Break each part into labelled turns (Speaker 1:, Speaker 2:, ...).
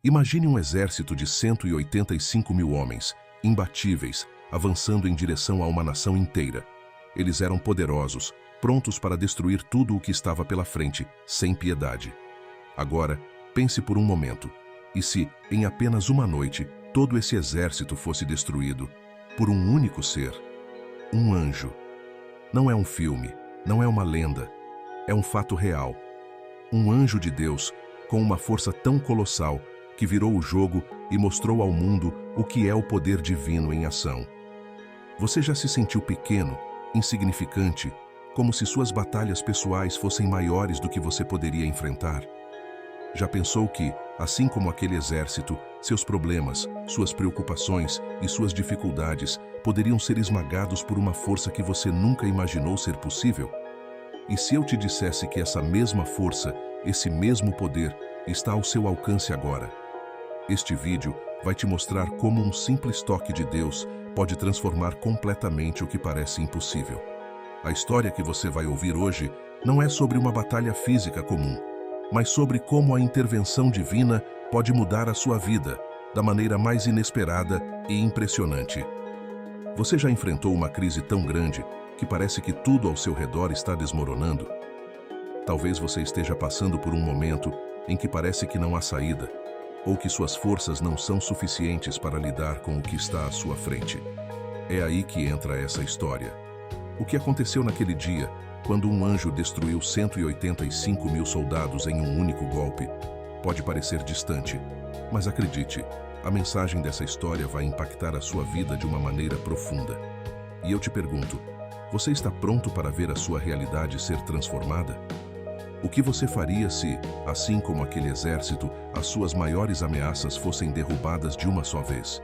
Speaker 1: Imagine um exército de 185 mil homens, imbatíveis, avançando em direção a uma nação inteira. Eles eram poderosos, prontos para destruir tudo o que estava pela frente, sem piedade. Agora, pense por um momento. E se, em apenas uma noite, todo esse exército fosse destruído por um único ser? Um anjo. Não é um filme, não é uma lenda. É um fato real. Um anjo de Deus, com uma força tão colossal, que virou o jogo e mostrou ao mundo o que é o poder divino em ação. Você já se sentiu pequeno, insignificante, como se suas batalhas pessoais fossem maiores do que você poderia enfrentar? Já pensou que, assim como aquele exército, seus problemas, suas preocupações e suas dificuldades poderiam ser esmagados por uma força que você nunca imaginou ser possível? E se eu te dissesse que essa mesma força, esse mesmo poder, está ao seu alcance agora? Este vídeo vai te mostrar como um simples toque de Deus pode transformar completamente o que parece impossível. A história que você vai ouvir hoje não é sobre uma batalha física comum, mas sobre como a intervenção divina pode mudar a sua vida da maneira mais inesperada e impressionante. Você já enfrentou uma crise tão grande que parece que tudo ao seu redor está desmoronando? Talvez você esteja passando por um momento em que parece que não há saída, ou que suas forças não são suficientes para lidar com o que está à sua frente. É aí que entra essa história. O que aconteceu naquele dia, quando um anjo destruiu 185 mil soldados em um único golpe, pode parecer distante, mas acredite, a mensagem dessa história vai impactar a sua vida de uma maneira profunda. E eu te pergunto, você está pronto para ver a sua realidade ser transformada? O que você faria se, assim como aquele exército, as suas maiores ameaças fossem derrubadas de uma só vez?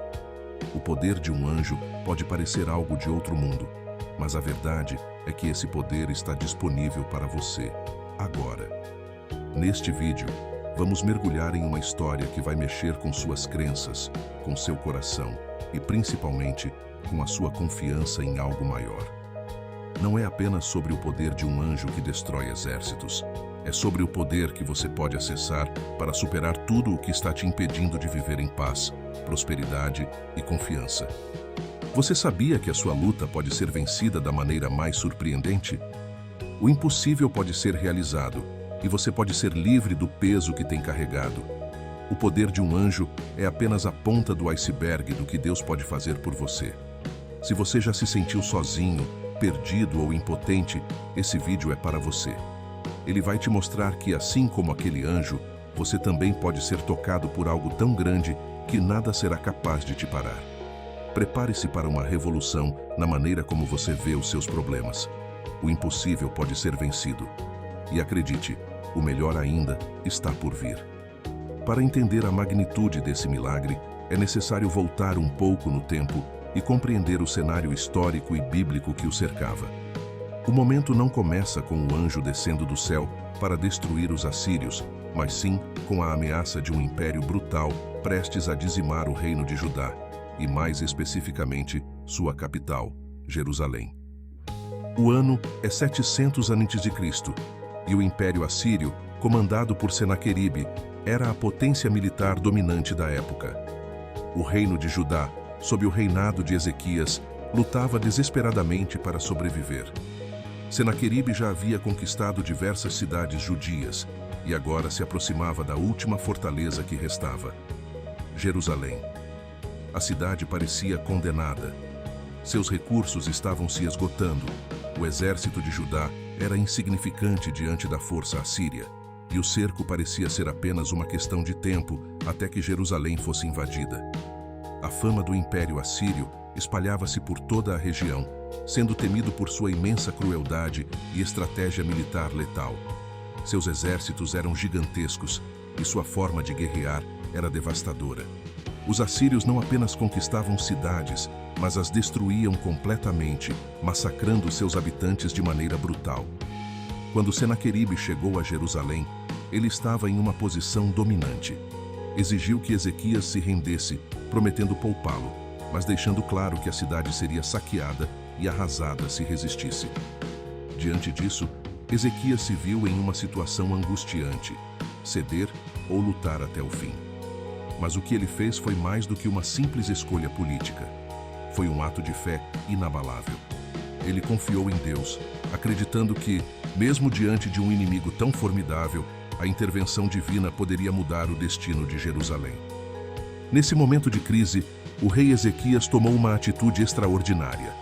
Speaker 1: O poder de um anjo pode parecer algo de outro mundo, mas a verdade é que esse poder está disponível para você, agora. Neste vídeo, vamos mergulhar em uma história que vai mexer com suas crenças, com seu coração e, principalmente, com a sua confiança em algo maior. Não é apenas sobre o poder de um anjo que destrói exércitos. É sobre o poder que você pode acessar para superar tudo o que está te impedindo de viver em paz, prosperidade e confiança. Você sabia que a sua luta pode ser vencida da maneira mais surpreendente? O impossível pode ser realizado e você pode ser livre do peso que tem carregado. O poder de um anjo é apenas a ponta do iceberg do que Deus pode fazer por você. Se você já se sentiu sozinho, perdido ou impotente, esse vídeo é para você. Ele vai te mostrar que, assim como aquele anjo, você também pode ser tocado por algo tão grande que nada será capaz de te parar. Prepare-se para uma revolução na maneira como você vê os seus problemas. O impossível pode ser vencido. E acredite, o melhor ainda está por vir. Para entender a magnitude desse milagre, é necessário voltar um pouco no tempo e compreender o cenário histórico e bíblico que o cercava. O momento não começa com o anjo descendo do céu para destruir os assírios, mas sim com a ameaça de um império brutal prestes a dizimar o reino de Judá, e mais especificamente, sua capital, Jerusalém. O ano é 700 a.C., e o Império Assírio, comandado por Senaqueribe, era a potência militar dominante da época. O reino de Judá, sob o reinado de Ezequias, lutava desesperadamente para sobreviver. Senaqueribe já havia conquistado diversas cidades judias e agora se aproximava da última fortaleza que restava, Jerusalém. A cidade parecia condenada. Seus recursos estavam se esgotando. O exército de Judá era insignificante diante da força assíria, e o cerco parecia ser apenas uma questão de tempo até que Jerusalém fosse invadida. A fama do Império Assírio espalhava-se por toda a região, sendo temido por sua imensa crueldade e estratégia militar letal. Seus exércitos eram gigantescos e sua forma de guerrear era devastadora. Os assírios não apenas conquistavam cidades, mas as destruíam completamente, massacrando seus habitantes de maneira brutal. Quando Senaqueribe chegou a Jerusalém, ele estava em uma posição dominante. Exigiu que Ezequias se rendesse, prometendo poupá-lo, mas deixando claro que a cidade seria saqueada e arrasada se resistisse. Diante disso, Ezequias se viu em uma situação angustiante: ceder ou lutar até o fim. Mas o que ele fez foi mais do que uma simples escolha política. Foi um ato de fé inabalável. Ele confiou em Deus, acreditando que, mesmo diante de um inimigo tão formidável, a intervenção divina poderia mudar o destino de Jerusalém. Nesse momento de crise, o rei Ezequias tomou uma atitude extraordinária.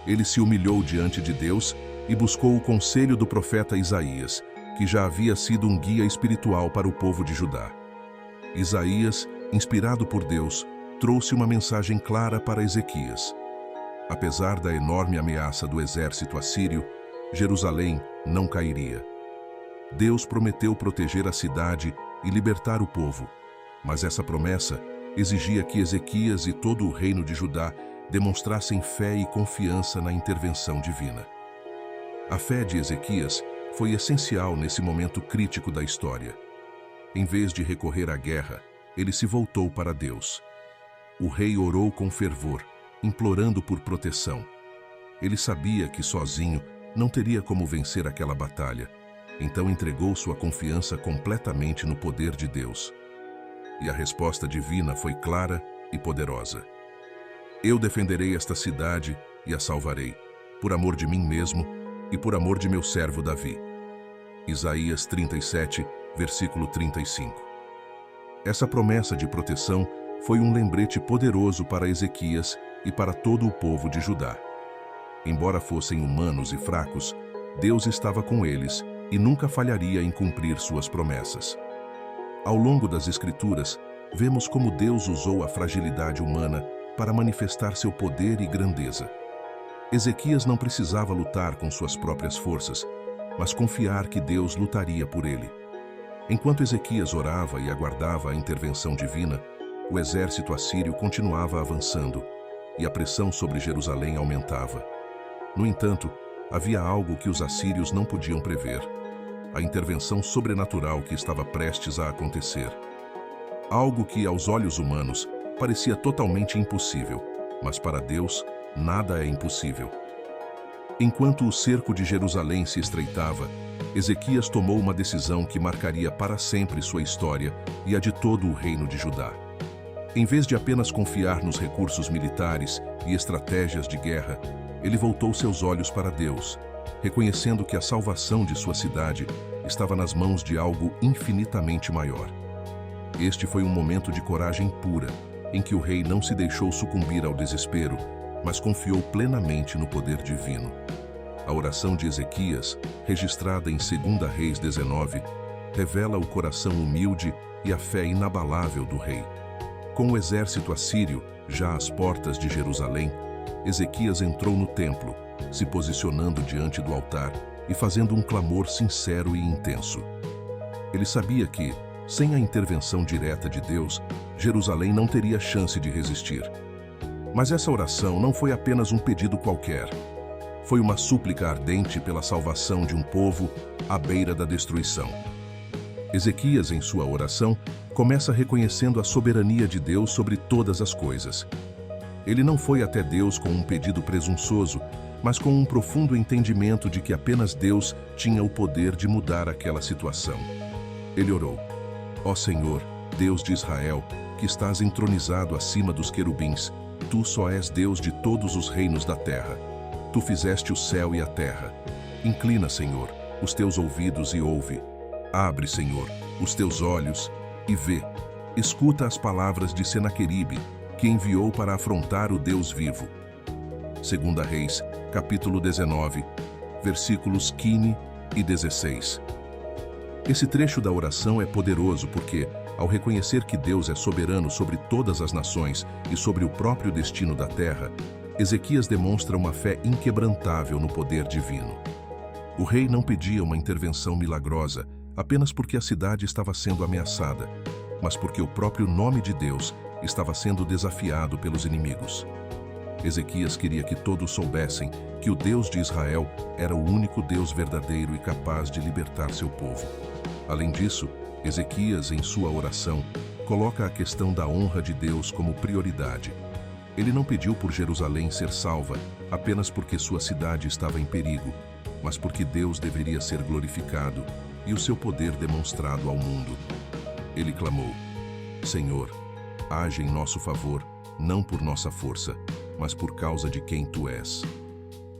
Speaker 1: Ele se humilhou diante de Deus e buscou o conselho do profeta Isaías, que já havia sido um guia espiritual para o povo de Judá. Isaías, inspirado por Deus, trouxe uma mensagem clara para Ezequias. Apesar da enorme ameaça do exército assírio, Jerusalém não cairia. Deus prometeu proteger a cidade e libertar o povo, mas essa promessa exigia que Ezequias e todo o reino de Judá demonstrassem fé e confiança na intervenção divina. A fé de Ezequias foi essencial nesse momento crítico da história. Em vez de recorrer à guerra, ele se voltou para Deus. O rei orou com fervor, implorando por proteção. Ele sabia que sozinho não teria como vencer aquela batalha, então entregou sua confiança completamente no poder de Deus. E a resposta divina foi clara e poderosa. Eu defenderei esta cidade e a salvarei, por amor de mim mesmo e por amor de meu servo Davi. Isaías 37, versículo 35. Essa promessa de proteção foi um lembrete poderoso para Ezequias e para todo o povo de Judá. Embora fossem humanos e fracos, Deus estava com eles e nunca falharia em cumprir suas promessas. Ao longo das Escrituras, vemos como Deus usou a fragilidade humana para manifestar seu poder e grandeza. Ezequias não precisava lutar com suas próprias forças, mas confiar que Deus lutaria por ele. Enquanto Ezequias orava e aguardava a intervenção divina, o exército assírio continuava avançando e a pressão sobre Jerusalém aumentava. No entanto, havia algo que os assírios não podiam prever: a intervenção sobrenatural que estava prestes a acontecer. Algo que, aos olhos humanos, parecia totalmente impossível, mas para Deus, nada é impossível. Enquanto o cerco de Jerusalém se estreitava, Ezequias tomou uma decisão que marcaria para sempre sua história e a de todo o reino de Judá. Em vez de apenas confiar nos recursos militares e estratégias de guerra, ele voltou seus olhos para Deus, reconhecendo que a salvação de sua cidade estava nas mãos de algo infinitamente maior. Este foi um momento de coragem pura, em que o rei não se deixou sucumbir ao desespero, mas confiou plenamente no poder divino. A oração de Ezequias, registrada em 2 Reis 19, revela o coração humilde e a fé inabalável do rei. Com o exército assírio já às portas de Jerusalém, Ezequias entrou no templo, se posicionando diante do altar e fazendo um clamor sincero e intenso. Ele sabia que, sem a intervenção direta de Deus, Jerusalém não teria chance de resistir. Mas essa oração não foi apenas um pedido qualquer. Foi uma súplica ardente pela salvação de um povo à beira da destruição. Ezequias, em sua oração, começa reconhecendo a soberania de Deus sobre todas as coisas. Ele não foi até Deus com um pedido presunçoso, mas com um profundo entendimento de que apenas Deus tinha o poder de mudar aquela situação. Ele orou: Ó Senhor, Deus de Israel, que estás entronizado acima dos querubins, tu só és Deus de todos os reinos da terra. Tu fizeste o céu e a terra. Inclina, Senhor, os teus ouvidos e ouve. Abre, Senhor, os teus olhos e vê. Escuta as palavras de Senaqueribe, que enviou para afrontar o Deus vivo. 2 Reis, capítulo 19, versículos 15 e 16. Esse trecho da oração é poderoso porque, ao reconhecer que Deus é soberano sobre todas as nações e sobre o próprio destino da terra, Ezequias demonstra uma fé inquebrantável no poder divino. O rei não pedia uma intervenção milagrosa apenas porque a cidade estava sendo ameaçada, mas porque o próprio nome de Deus estava sendo desafiado pelos inimigos. Ezequias queria que todos soubessem que o Deus de Israel era o único Deus verdadeiro e capaz de libertar seu povo. Além disso, Ezequias, em sua oração, coloca a questão da honra de Deus como prioridade. Ele não pediu por Jerusalém ser salva apenas porque sua cidade estava em perigo, mas porque Deus deveria ser glorificado e o seu poder demonstrado ao mundo. Ele clamou: Senhor, age em nosso favor, não por nossa força, mas por causa de quem Tu és.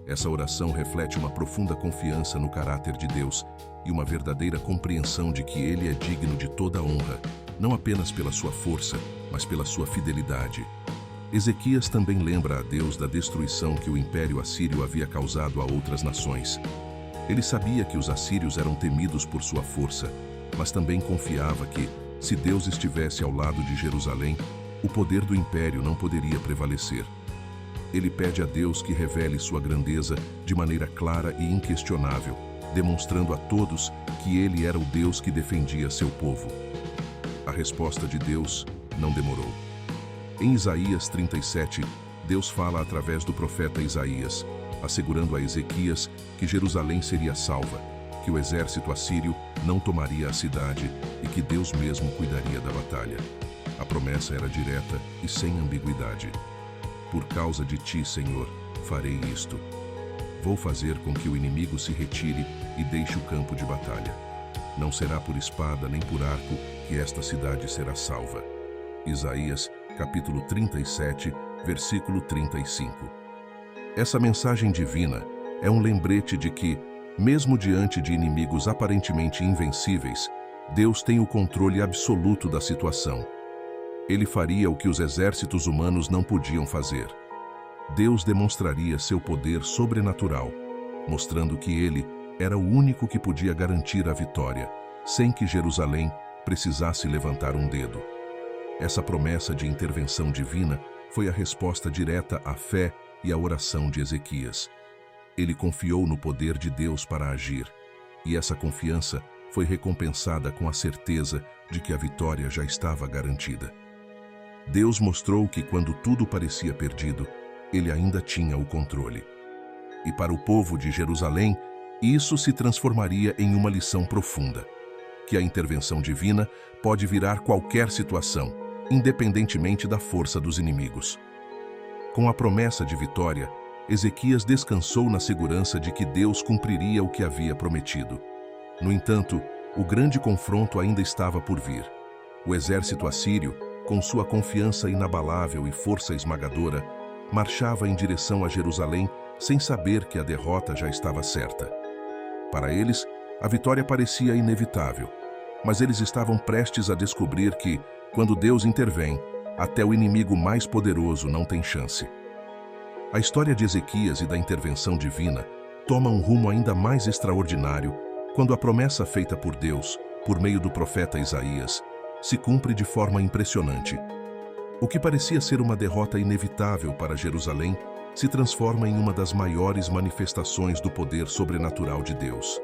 Speaker 1: Essa oração reflete uma profunda confiança no caráter de Deus e uma verdadeira compreensão de que Ele é digno de toda honra, não apenas pela sua força, mas pela sua fidelidade. Ezequias também lembra a Deus da destruição que o Império Assírio havia causado a outras nações. Ele sabia que os assírios eram temidos por sua força, mas também confiava que, se Deus estivesse ao lado de Jerusalém, o poder do império não poderia prevalecer. Ele pede a Deus que revele sua grandeza de maneira clara e inquestionável, demonstrando a todos que Ele era o Deus que defendia seu povo. A resposta de Deus não demorou. Em Isaías 37, Deus fala através do profeta Isaías, assegurando a Ezequias que Jerusalém seria salva, que o exército assírio não tomaria a cidade e que Deus mesmo cuidaria da batalha. A promessa era direta e sem ambiguidade. Por causa de Ti, Senhor, farei isto. Vou fazer com que o inimigo se retire e deixe o campo de batalha. Não será por espada nem por arco que esta cidade será salva. Isaías, capítulo 37, versículo 35. Essa mensagem divina é um lembrete de que, mesmo diante de inimigos aparentemente invencíveis, Deus tem o controle absoluto da situação. Ele faria o que os exércitos humanos não podiam fazer. Deus demonstraria seu poder sobrenatural, mostrando que Ele era o único que podia garantir a vitória, sem que Jerusalém precisasse levantar um dedo. Essa promessa de intervenção divina foi a resposta direta à fé e à oração de Ezequias. Ele confiou no poder de Deus para agir, e essa confiança foi recompensada com a certeza de que a vitória já estava garantida. Deus mostrou que quando tudo parecia perdido, Ele ainda tinha o controle. E para o povo de Jerusalém, isso se transformaria em uma lição profunda, que a intervenção divina pode virar qualquer situação, independentemente da força dos inimigos. Com a promessa de vitória, Ezequias descansou na segurança de que Deus cumpriria o que havia prometido. No entanto, o grande confronto ainda estava por vir. O exército assírio, com sua confiança inabalável e força esmagadora, marchava em direção a Jerusalém sem saber que a derrota já estava certa. Para eles, a vitória parecia inevitável, mas eles estavam prestes a descobrir que, quando Deus intervém, até o inimigo mais poderoso não tem chance. A história de Ezequias e da intervenção divina toma um rumo ainda mais extraordinário quando a promessa feita por Deus, por meio do profeta Isaías, se cumpre de forma impressionante. O que parecia ser uma derrota inevitável para Jerusalém se transforma em uma das maiores manifestações do poder sobrenatural de Deus.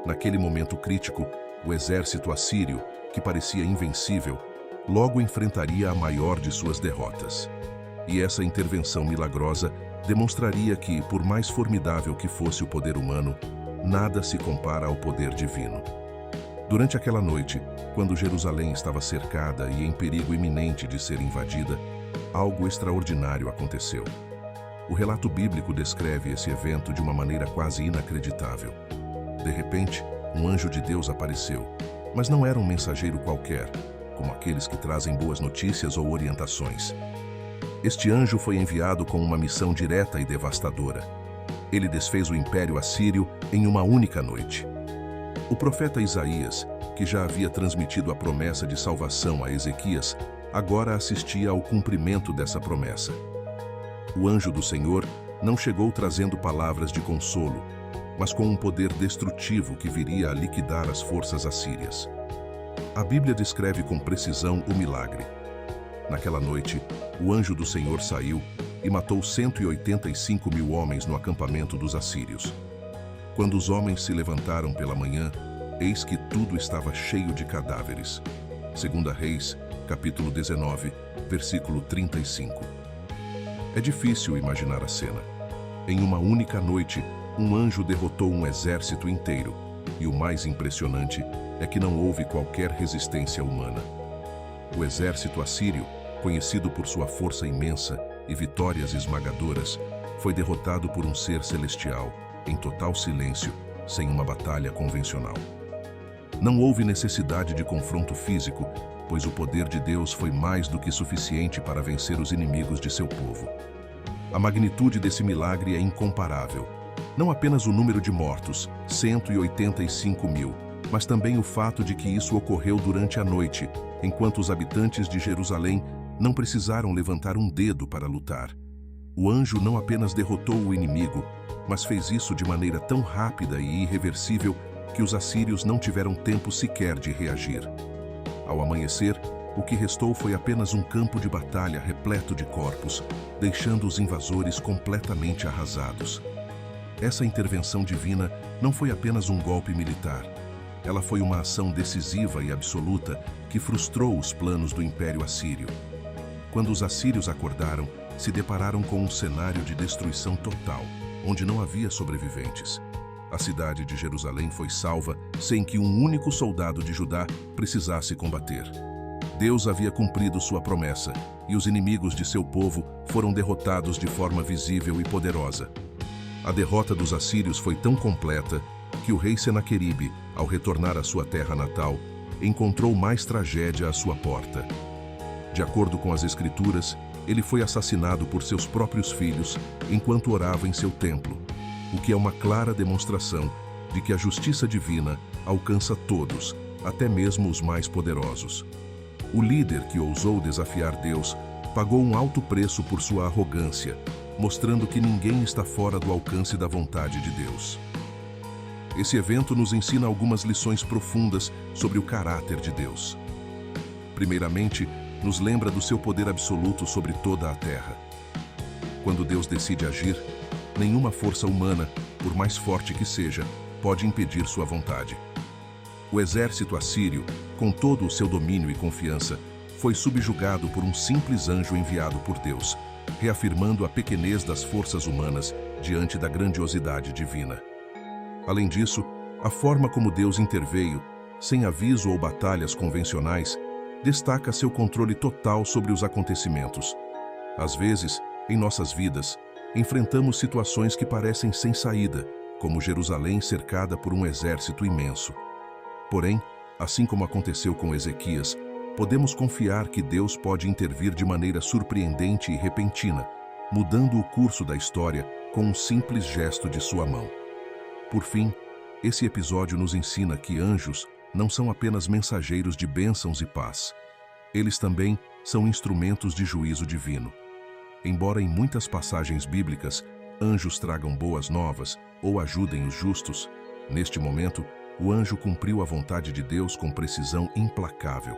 Speaker 1: Naquele momento crítico, o exército assírio, que parecia invencível, logo enfrentaria a maior de suas derrotas. E essa intervenção milagrosa demonstraria que, por mais formidável que fosse o poder humano, nada se compara ao poder divino. Durante aquela noite, quando Jerusalém estava cercada e em perigo iminente de ser invadida, algo extraordinário aconteceu. O relato bíblico descreve esse evento de uma maneira quase inacreditável. De repente, um anjo de Deus apareceu, mas não era um mensageiro qualquer, como aqueles que trazem boas notícias ou orientações. Este anjo foi enviado com uma missão direta e devastadora. Ele desfez o Império Assírio em uma única noite. O profeta Isaías, que já havia transmitido a promessa de salvação a Ezequias, agora assistia ao cumprimento dessa promessa. O anjo do Senhor não chegou trazendo palavras de consolo, mas com um poder destrutivo que viria a liquidar as forças assírias. A Bíblia descreve com precisão o milagre. Naquela noite, o anjo do Senhor saiu e matou 185.000 homens no acampamento dos assírios. Quando os homens se levantaram pela manhã, eis que tudo estava cheio de cadáveres. 2 Reis, capítulo 19, versículo 35. É difícil imaginar a cena. Em uma única noite, um anjo derrotou um exército inteiro, e o mais impressionante é que não houve qualquer resistência humana. O exército assírio, conhecido por sua força imensa e vitórias esmagadoras, foi derrotado por um ser celestial, em total silêncio, sem uma batalha convencional. Não houve necessidade de confronto físico, pois o poder de Deus foi mais do que suficiente para vencer os inimigos de seu povo. A magnitude desse milagre é incomparável. Não apenas o número de mortos, 185 mil, mas também o fato de que isso ocorreu durante a noite, enquanto os habitantes de Jerusalém não precisaram levantar um dedo para lutar. O anjo não apenas derrotou o inimigo, mas fez isso de maneira tão rápida e irreversível que os assírios não tiveram tempo sequer de reagir. Ao amanhecer, o que restou foi apenas um campo de batalha repleto de corpos, deixando os invasores completamente arrasados. Essa intervenção divina não foi apenas um golpe militar. Ela foi uma ação decisiva e absoluta que frustrou os planos do Império Assírio. Quando os assírios acordaram, se depararam com um cenário de destruição total, onde não havia sobreviventes. A cidade de Jerusalém foi salva sem que um único soldado de Judá precisasse combater. Deus havia cumprido sua promessa, e os inimigos de seu povo foram derrotados de forma visível e poderosa. A derrota dos assírios foi tão completa que o rei Senaqueribe, ao retornar à sua terra natal, encontrou mais tragédia à sua porta. De acordo com as Escrituras, ele foi assassinado por seus próprios filhos enquanto orava em seu templo, o que é uma clara demonstração de que a justiça divina alcança todos, até mesmo os mais poderosos. O líder que ousou desafiar Deus pagou um alto preço por sua arrogância, mostrando que ninguém está fora do alcance da vontade de Deus. Esse evento nos ensina algumas lições profundas sobre o caráter de Deus. Primeiramente, nos lembra do seu poder absoluto sobre toda a terra. Quando Deus decide agir, nenhuma força humana, por mais forte que seja, pode impedir sua vontade. O exército assírio, com todo o seu domínio e confiança, foi subjugado por um simples anjo enviado por Deus, reafirmando a pequenez das forças humanas diante da grandiosidade divina. Além disso, a forma como Deus interveio, sem aviso ou batalhas convencionais, destaca seu controle total sobre os acontecimentos. Às vezes, em nossas vidas, enfrentamos situações que parecem sem saída, como Jerusalém cercada por um exército imenso. Porém, assim como aconteceu com Ezequias, podemos confiar que Deus pode intervir de maneira surpreendente e repentina, mudando o curso da história com um simples gesto de sua mão. Por fim, esse episódio nos ensina que anjos não são apenas mensageiros de bênçãos e paz. Eles também são instrumentos de juízo divino. Embora em muitas passagens bíblicas anjos tragam boas novas ou ajudem os justos, neste momento, o anjo cumpriu a vontade de Deus com precisão implacável.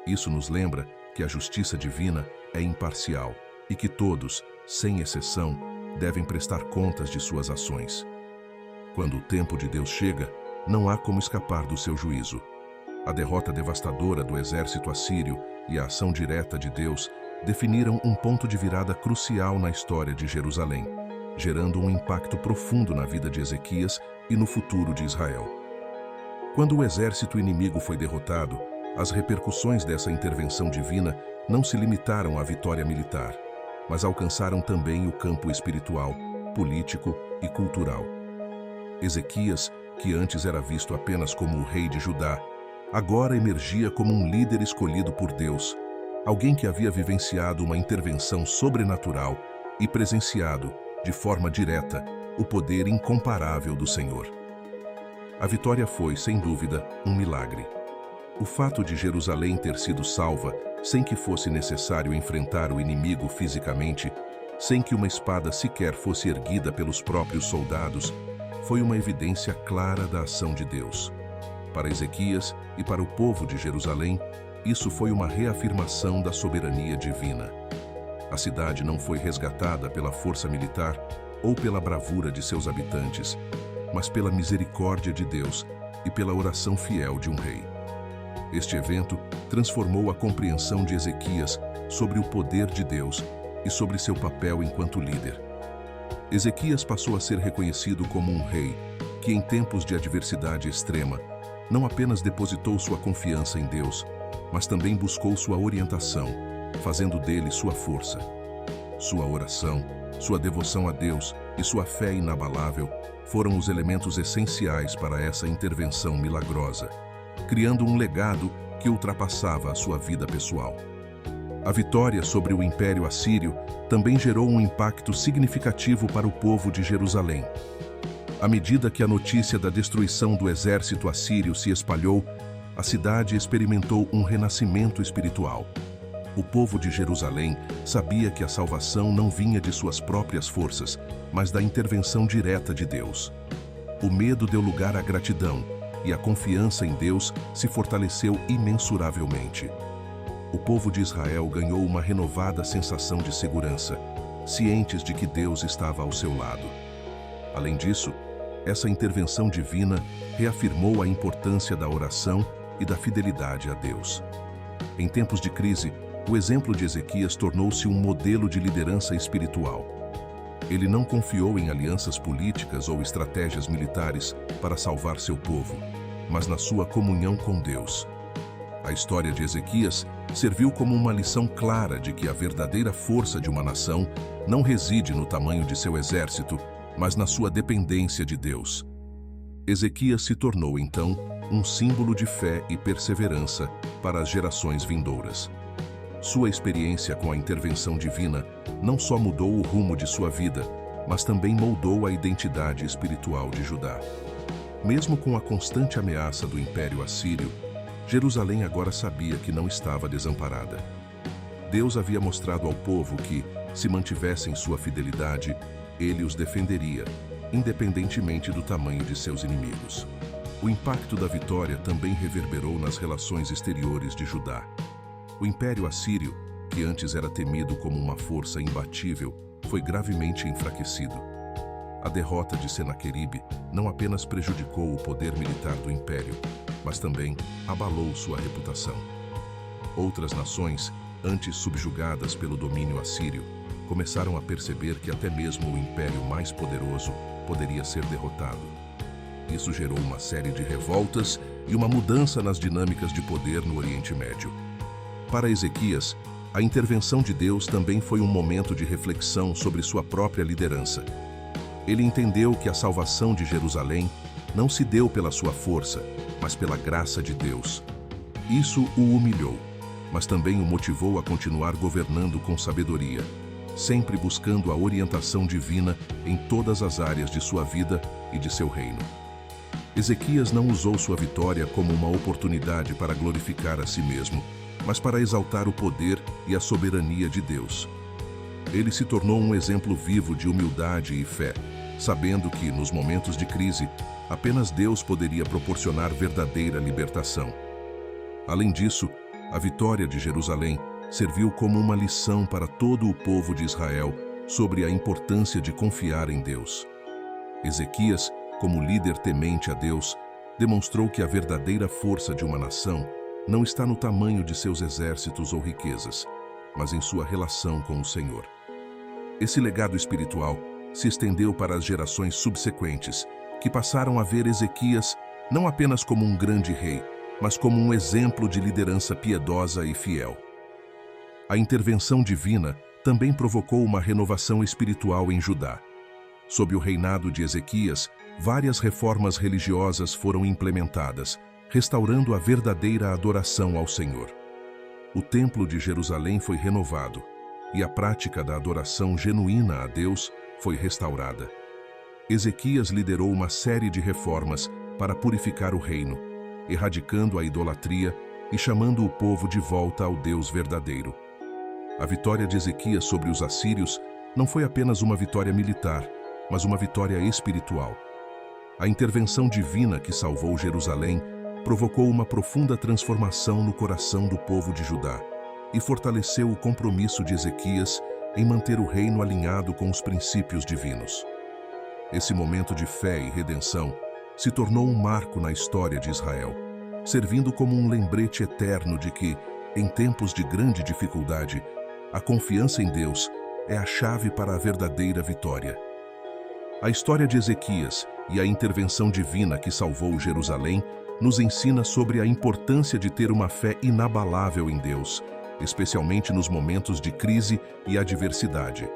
Speaker 1: Isso nos lembra que a justiça divina é imparcial e que todos, sem exceção, devem prestar contas de suas ações. Quando o tempo de Deus chega, não há como escapar do seu juízo. A derrota devastadora do exército assírio e a ação direta de Deus definiram um ponto de virada crucial na história de Jerusalém, gerando um impacto profundo na vida de Ezequias e no futuro de Israel. Quando o exército inimigo foi derrotado, as repercussões dessa intervenção divina não se limitaram à vitória militar, mas alcançaram também o campo espiritual, político e cultural. Ezequias, que antes era visto apenas como o rei de Judá, agora emergia como um líder escolhido por Deus, alguém que havia vivenciado uma intervenção sobrenatural e presenciado, de forma direta, o poder incomparável do Senhor. A vitória foi, sem dúvida, um milagre. O fato de Jerusalém ter sido salva sem que fosse necessário enfrentar o inimigo fisicamente, sem que uma espada sequer fosse erguida pelos próprios soldados, foi uma evidência clara da ação de Deus. Para Ezequias e para o povo de Jerusalém, isso foi uma reafirmação da soberania divina. A cidade não foi resgatada pela força militar ou pela bravura de seus habitantes, mas pela misericórdia de Deus e pela oração fiel de um rei. Este evento transformou a compreensão de Ezequias sobre o poder de Deus e sobre seu papel enquanto líder. Ezequias passou a ser reconhecido como um rei que, em tempos de adversidade extrema, não apenas depositou sua confiança em Deus, mas também buscou sua orientação, fazendo dele sua força. Sua oração, sua devoção a Deus e sua fé inabalável foram os elementos essenciais para essa intervenção milagrosa, criando um legado que ultrapassava a sua vida pessoal. A vitória sobre o Império Assírio também gerou um impacto significativo para o povo de Jerusalém. À medida que a notícia da destruição do exército assírio se espalhou, a cidade experimentou um renascimento espiritual. O povo de Jerusalém sabia que a salvação não vinha de suas próprias forças, mas da intervenção direta de Deus. O medo deu lugar à gratidão, e a confiança em Deus se fortaleceu imensuravelmente. O povo de Israel ganhou uma renovada sensação de segurança, cientes de que Deus estava ao seu lado. Além disso, essa intervenção divina reafirmou a importância da oração e da fidelidade a Deus. Em tempos de crise, o exemplo de Ezequias tornou-se um modelo de liderança espiritual. Ele não confiou em alianças políticas ou estratégias militares para salvar seu povo, mas na sua comunhão com Deus. A história de Ezequias serviu como uma lição clara de que a verdadeira força de uma nação não reside no tamanho de seu exército, mas na sua dependência de Deus. Ezequias se tornou, então, um símbolo de fé e perseverança para as gerações vindouras. Sua experiência com a intervenção divina não só mudou o rumo de sua vida, mas também moldou a identidade espiritual de Judá. Mesmo com a constante ameaça do Império Assírio, Jerusalém agora sabia que não estava desamparada. Deus havia mostrado ao povo que, se mantivessem sua fidelidade, Ele os defenderia, independentemente do tamanho de seus inimigos. O impacto da vitória também reverberou nas relações exteriores de Judá. O Império Assírio, que antes era temido como uma força imbatível, foi gravemente enfraquecido. A derrota de Senaqueribe não apenas prejudicou o poder militar do Império, mas também abalou sua reputação. Outras nações, antes subjugadas pelo domínio assírio, começaram a perceber que até mesmo o império mais poderoso poderia ser derrotado. Isso gerou uma série de revoltas e uma mudança nas dinâmicas de poder no Oriente Médio. Para Ezequias, a intervenção de Deus também foi um momento de reflexão sobre sua própria liderança. Ele entendeu que a salvação de Jerusalém não se deu pela sua força, mas pela graça de Deus. Isso o humilhou, mas também o motivou a continuar governando com sabedoria, sempre buscando a orientação divina em todas as áreas de sua vida e de seu reino. Ezequias não usou sua vitória como uma oportunidade para glorificar a si mesmo, mas para exaltar o poder e a soberania de Deus. Ele se tornou um exemplo vivo de humildade e fé, sabendo que, nos momentos de crise, apenas Deus poderia proporcionar verdadeira libertação. Além disso, a vitória de Jerusalém serviu como uma lição para todo o povo de Israel sobre a importância de confiar em Deus. Ezequias, como líder temente a Deus, demonstrou que a verdadeira força de uma nação não está no tamanho de seus exércitos ou riquezas, mas em sua relação com o Senhor. Esse legado espiritual se estendeu para as gerações subsequentes, que passaram a ver Ezequias não apenas como um grande rei, mas como um exemplo de liderança piedosa e fiel. A intervenção divina também provocou uma renovação espiritual em Judá. Sob o reinado de Ezequias, várias reformas religiosas foram implementadas, restaurando a verdadeira adoração ao Senhor. O Templo de Jerusalém foi renovado, e a prática da adoração genuína a Deus foi restaurada. Ezequias liderou uma série de reformas para purificar o reino, erradicando a idolatria e chamando o povo de volta ao Deus verdadeiro. A vitória de Ezequias sobre os assírios não foi apenas uma vitória militar, mas uma vitória espiritual. A intervenção divina que salvou Jerusalém provocou uma profunda transformação no coração do povo de Judá e fortaleceu o compromisso de Ezequias em manter o reino alinhado com os princípios divinos. Esse momento de fé e redenção se tornou um marco na história de Israel, servindo como um lembrete eterno de que, em tempos de grande dificuldade, a confiança em Deus é a chave para a verdadeira vitória. A história de Ezequias e a intervenção divina que salvou Jerusalém nos ensina sobre a importância de ter uma fé inabalável em Deus, especialmente nos momentos de crise e adversidade.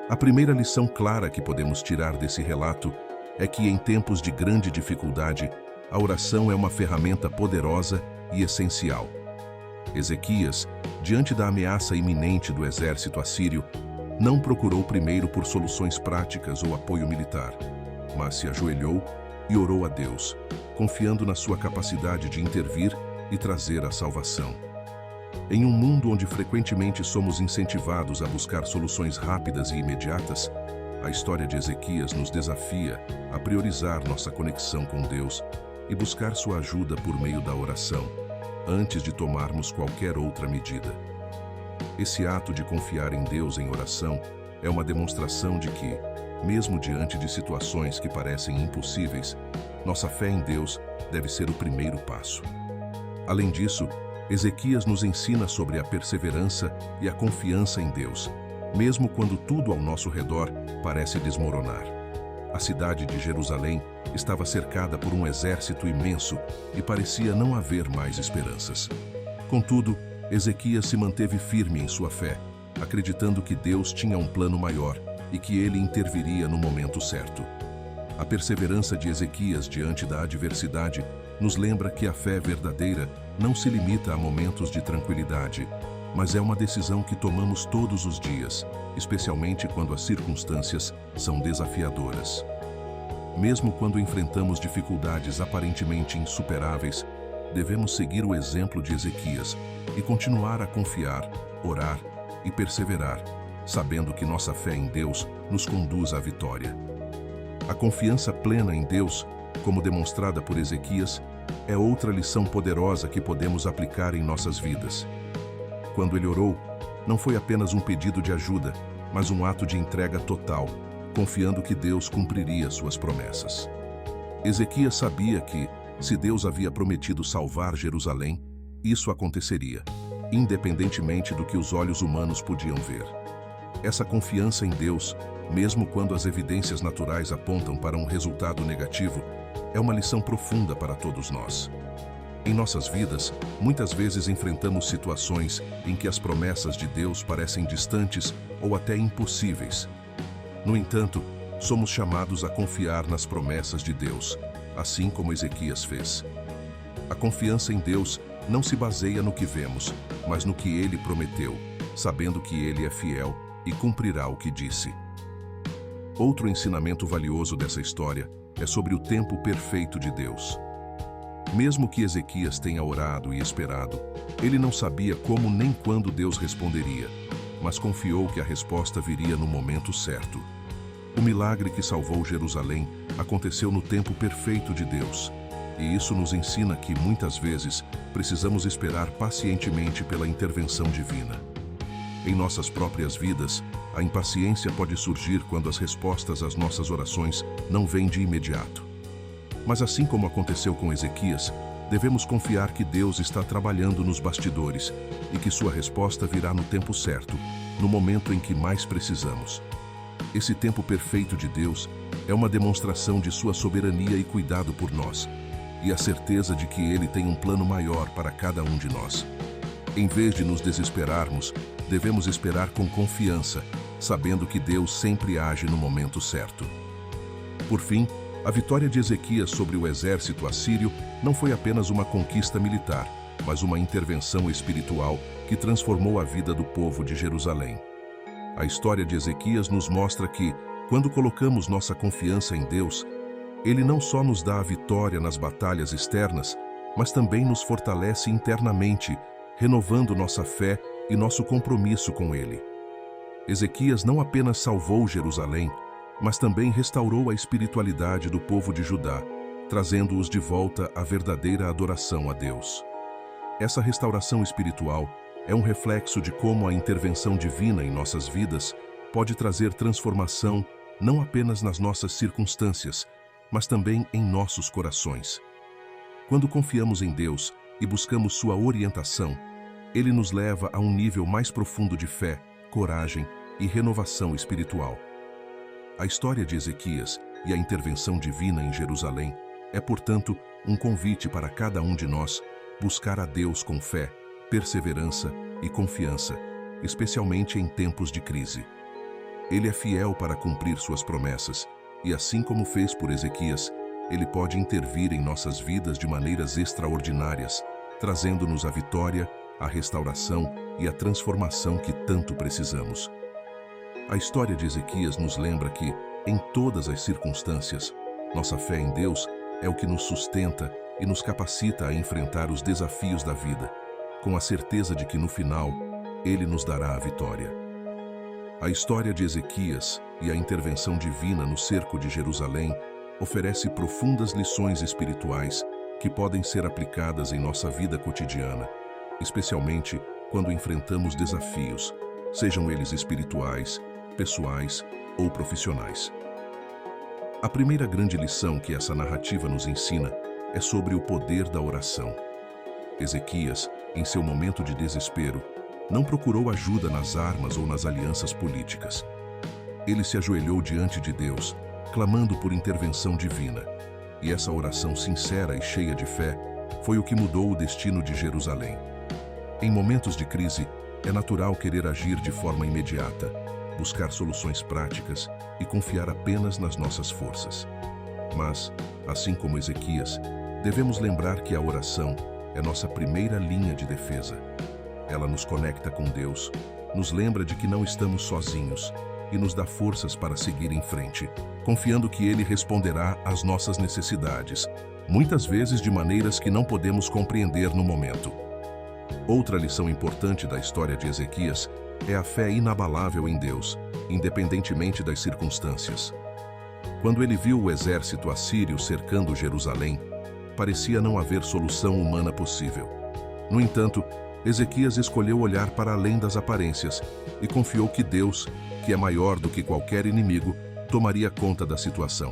Speaker 1: A primeira lição clara que podemos tirar desse relato é que, em tempos de grande dificuldade, a oração é uma ferramenta poderosa e essencial. Ezequias, diante da ameaça iminente do exército assírio, não procurou primeiro por soluções práticas ou apoio militar, mas se ajoelhou e orou a Deus, confiando na sua capacidade de intervir e trazer a salvação. Em um mundo onde frequentemente somos incentivados a buscar soluções rápidas e imediatas, a história de Ezequias nos desafia a priorizar nossa conexão com Deus e buscar sua ajuda por meio da oração, antes de tomarmos qualquer outra medida. Esse ato de confiar em Deus em oração é uma demonstração de que, mesmo diante de situações que parecem impossíveis, nossa fé em Deus deve ser o primeiro passo. Além disso, Ezequias nos ensina sobre a perseverança e a confiança em Deus, mesmo quando tudo ao nosso redor parece desmoronar. A cidade de Jerusalém estava cercada por um exército imenso e parecia não haver mais esperanças. Contudo, Ezequias se manteve firme em sua fé, acreditando que Deus tinha um plano maior e que ele interviria no momento certo. A perseverança de Ezequias diante da adversidade nos lembra que a fé verdadeira não se limita a momentos de tranquilidade, mas é uma decisão que tomamos todos os dias, especialmente quando as circunstâncias são desafiadoras. Mesmo quando enfrentamos dificuldades aparentemente insuperáveis, devemos seguir o exemplo de Ezequias e continuar a confiar, orar e perseverar, sabendo que nossa fé em Deus nos conduz à vitória. A confiança plena em Deus, como demonstrada por Ezequias, é outra lição poderosa que podemos aplicar em nossas vidas. Quando ele orou, não foi apenas um pedido de ajuda, mas um ato de entrega total, confiando que Deus cumpriria suas promessas. Ezequias sabia que, se Deus havia prometido salvar Jerusalém, isso aconteceria, independentemente do que os olhos humanos podiam ver. Essa confiança em Deus, mesmo quando as evidências naturais apontam para um resultado negativo, é uma lição profunda para todos nós. Em nossas vidas, muitas vezes enfrentamos situações em que as promessas de Deus parecem distantes ou até impossíveis. No entanto, somos chamados a confiar nas promessas de Deus, assim como Ezequias fez. A confiança em Deus não se baseia no que vemos, mas no que Ele prometeu, sabendo que Ele é fiel e cumprirá o que disse. Outro ensinamento valioso dessa história é sobre o tempo perfeito de Deus. Mesmo que Ezequias tenha orado e esperado, ele não sabia como nem quando Deus responderia, mas confiou que a resposta viria no momento certo. O milagre que salvou Jerusalém aconteceu no tempo perfeito de Deus, e isso nos ensina que, muitas vezes, precisamos esperar pacientemente pela intervenção divina. Em nossas próprias vidas, a impaciência pode surgir quando as respostas às nossas orações não vêm de imediato. Mas assim como aconteceu com Ezequias, devemos confiar que Deus está trabalhando nos bastidores e que sua resposta virá no tempo certo, no momento em que mais precisamos. Esse tempo perfeito de Deus é uma demonstração de sua soberania e cuidado por nós, e a certeza de que Ele tem um plano maior para cada um de nós. Em vez de nos desesperarmos, devemos esperar com confiança, sabendo que Deus sempre age no momento certo. Por fim, a vitória de Ezequias sobre o exército assírio não foi apenas uma conquista militar, mas uma intervenção espiritual que transformou a vida do povo de Jerusalém. A história de Ezequias nos mostra que, quando colocamos nossa confiança em Deus, Ele não só nos dá a vitória nas batalhas externas, mas também nos fortalece internamente, renovando nossa fé e nosso compromisso com Ele. Ezequias não apenas salvou Jerusalém, mas também restaurou a espiritualidade do povo de Judá, trazendo-os de volta à verdadeira adoração a Deus. Essa restauração espiritual é um reflexo de como a intervenção divina em nossas vidas pode trazer transformação não apenas nas nossas circunstâncias, mas também em nossos corações. Quando confiamos em Deus e buscamos sua orientação, Ele nos leva a um nível mais profundo de fé, coragem e renovação espiritual. A história de Ezequias e a intervenção divina em Jerusalém é, portanto, um convite para cada um de nós buscar a Deus com fé, perseverança e confiança, especialmente em tempos de crise. Ele é fiel para cumprir suas promessas e, assim como fez por Ezequias, Ele pode intervir em nossas vidas de maneiras extraordinárias, trazendo-nos a vitória, a restauração e a transformação que tanto precisamos. A história de Ezequias nos lembra que, em todas as circunstâncias, nossa fé em Deus é o que nos sustenta e nos capacita a enfrentar os desafios da vida, com a certeza de que, no final, Ele nos dará a vitória. A história de Ezequias e a intervenção divina no cerco de Jerusalém oferece profundas lições espirituais que podem ser aplicadas em nossa vida cotidiana, especialmente quando enfrentamos desafios, sejam eles espirituais, pessoais ou profissionais. A primeira grande lição que essa narrativa nos ensina é sobre o poder da oração. Ezequias, em seu momento de desespero, não procurou ajuda nas armas ou nas alianças políticas. Ele se ajoelhou diante de Deus, clamando por intervenção divina. E essa oração sincera e cheia de fé foi o que mudou o destino de Jerusalém. Em momentos de crise, é natural querer agir de forma imediata, buscar soluções práticas e confiar apenas nas nossas forças. Mas, assim como Ezequias, devemos lembrar que a oração é nossa primeira linha de defesa. Ela nos conecta com Deus, nos lembra de que não estamos sozinhos e nos dá forças para seguir em frente, confiando que Ele responderá às nossas necessidades, muitas vezes de maneiras que não podemos compreender no momento. Outra lição importante da história de Ezequias é a fé inabalável em Deus, independentemente das circunstâncias. Quando ele viu o exército assírio cercando Jerusalém, parecia não haver solução humana possível. No entanto, Ezequias escolheu olhar para além das aparências e confiou que Deus, que é maior do que qualquer inimigo, tomaria conta da situação.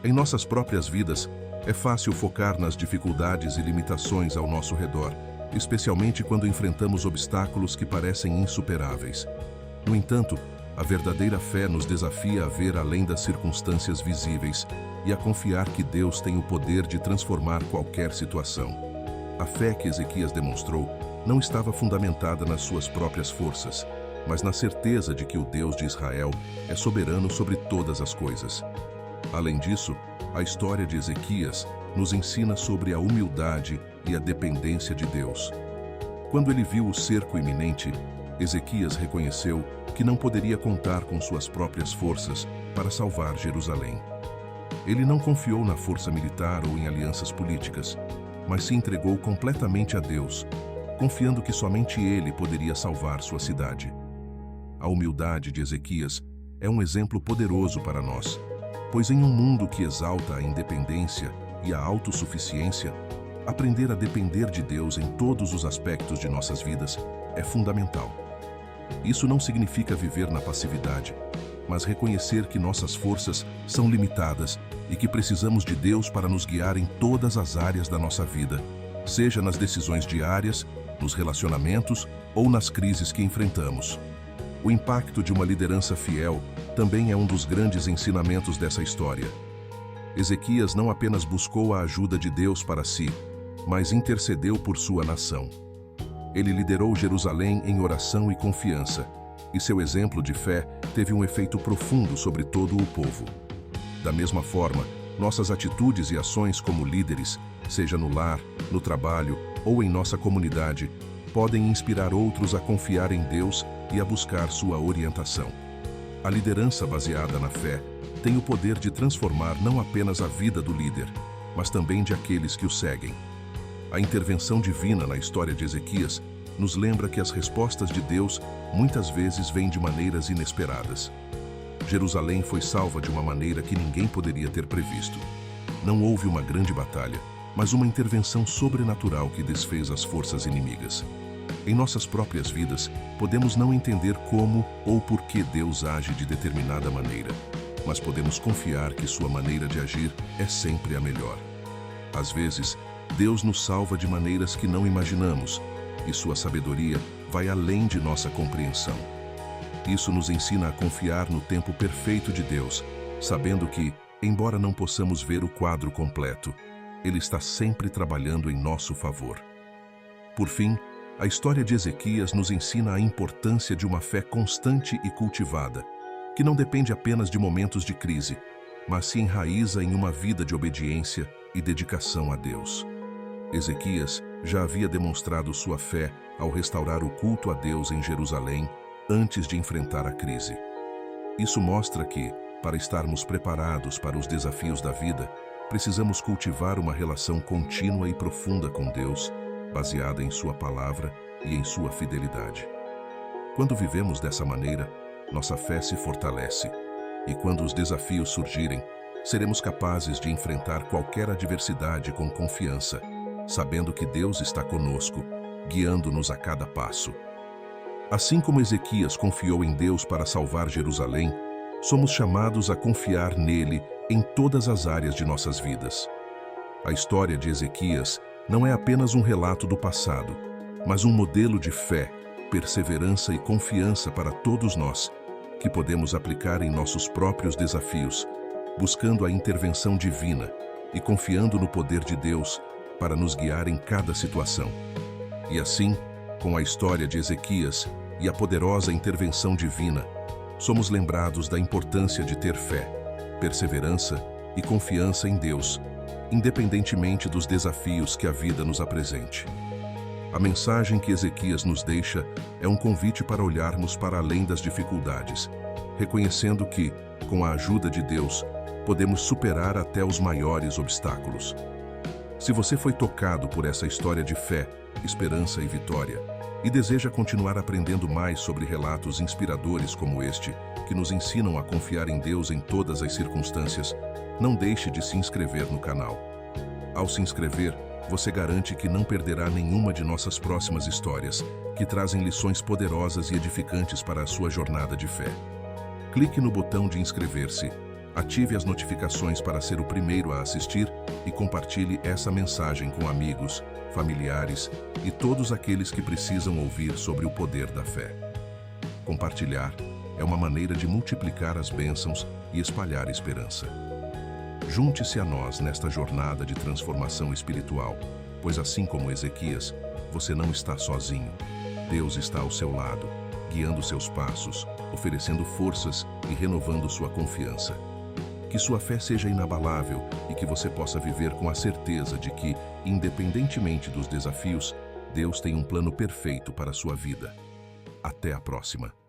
Speaker 1: Em nossas próprias vidas, é fácil focar nas dificuldades e limitações ao nosso redor, especialmente quando enfrentamos obstáculos que parecem insuperáveis. No entanto, a verdadeira fé nos desafia a ver além das circunstâncias visíveis e a confiar que Deus tem o poder de transformar qualquer situação. A fé que Ezequias demonstrou não estava fundamentada nas suas próprias forças, mas na certeza de que o Deus de Israel é soberano sobre todas as coisas. Além disso, a história de Ezequias nos ensina sobre a humildade e a dependência de Deus. Quando ele viu o cerco iminente, Ezequias reconheceu que não poderia contar com suas próprias forças para salvar Jerusalém. Ele não confiou na força militar ou em alianças políticas, mas se entregou completamente a Deus, confiando que somente Ele poderia salvar sua cidade. A humildade de Ezequias é um exemplo poderoso para nós, pois em um mundo que exalta a independência e a autossuficiência, aprender a depender de Deus em todos os aspectos de nossas vidas é fundamental. Isso não significa viver na passividade, mas reconhecer que nossas forças são limitadas e que precisamos de Deus para nos guiar em todas as áreas da nossa vida, seja nas decisões diárias, nos relacionamentos ou nas crises que enfrentamos. O impacto de uma liderança fiel também é um dos grandes ensinamentos dessa história. Ezequias não apenas buscou a ajuda de Deus para si, mas intercedeu por sua nação. Ele liderou Jerusalém em oração e confiança, e seu exemplo de fé teve um efeito profundo sobre todo o povo. Da mesma forma, nossas atitudes e ações como líderes, seja no lar, no trabalho ou em nossa comunidade, podem inspirar outros a confiar em Deus e a buscar sua orientação. A liderança baseada na fé tem o poder de transformar não apenas a vida do líder, mas também de aqueles que o seguem. A intervenção divina na história de Ezequias nos lembra que as respostas de Deus muitas vezes vêm de maneiras inesperadas. Jerusalém foi salva de uma maneira que ninguém poderia ter previsto. Não houve uma grande batalha, mas uma intervenção sobrenatural que desfez as forças inimigas. Em nossas próprias vidas, podemos não entender como ou por que Deus age de determinada maneira, mas podemos confiar que sua maneira de agir é sempre a melhor. Às vezes, Deus nos salva de maneiras que não imaginamos, e sua sabedoria vai além de nossa compreensão. Isso nos ensina a confiar no tempo perfeito de Deus, sabendo que, embora não possamos ver o quadro completo, Ele está sempre trabalhando em nosso favor. Por fim, a história de Ezequias nos ensina a importância de uma fé constante e cultivada, que não depende apenas de momentos de crise, mas se enraiza em uma vida de obediência e dedicação a Deus. Ezequias, já havia demonstrado sua fé ao restaurar o culto a Deus em Jerusalém antes de enfrentar a crise. Isso mostra que, para estarmos preparados para os desafios da vida, precisamos cultivar uma relação contínua e profunda com Deus, baseada em Sua palavra e em Sua fidelidade. Quando vivemos dessa maneira, nossa fé se fortalece, e quando os desafios surgirem, seremos capazes de enfrentar qualquer adversidade com confiança, sabendo que Deus está conosco, guiando-nos a cada passo. Assim como Ezequias confiou em Deus para salvar Jerusalém, somos chamados a confiar nele em todas as áreas de nossas vidas. A história de Ezequias não é apenas um relato do passado, mas um modelo de fé, perseverança e confiança para todos nós, que podemos aplicar em nossos próprios desafios, buscando a intervenção divina e confiando no poder de Deus para nos guiar em cada situação. E assim, com a história de Ezequias e a poderosa intervenção divina, somos lembrados da importância de ter fé, perseverança e confiança em Deus, independentemente dos desafios que a vida nos apresente. A mensagem que Ezequias nos deixa é um convite para olharmos para além das dificuldades, reconhecendo que, com a ajuda de Deus, podemos superar até os maiores obstáculos. Se você foi tocado por essa história de fé, esperança e vitória, e deseja continuar aprendendo mais sobre relatos inspiradores como este, que nos ensinam a confiar em Deus em todas as circunstâncias, não deixe de se inscrever no canal. Ao se inscrever, você garante que não perderá nenhuma de nossas próximas histórias, que trazem lições poderosas e edificantes para a sua jornada de fé. Clique no botão de inscrever-se, ative as notificações para ser o primeiro a assistir e compartilhe essa mensagem com amigos, familiares e todos aqueles que precisam ouvir sobre o poder da fé. Compartilhar é uma maneira de multiplicar as bênçãos e espalhar esperança. Junte-se a nós nesta jornada de transformação espiritual, pois assim como Ezequias, você não está sozinho. Deus está ao seu lado, guiando seus passos, oferecendo forças e renovando sua confiança. Que sua fé seja inabalável e que você possa viver com a certeza de que, independentemente dos desafios, Deus tem um plano perfeito para a sua vida. Até a próxima!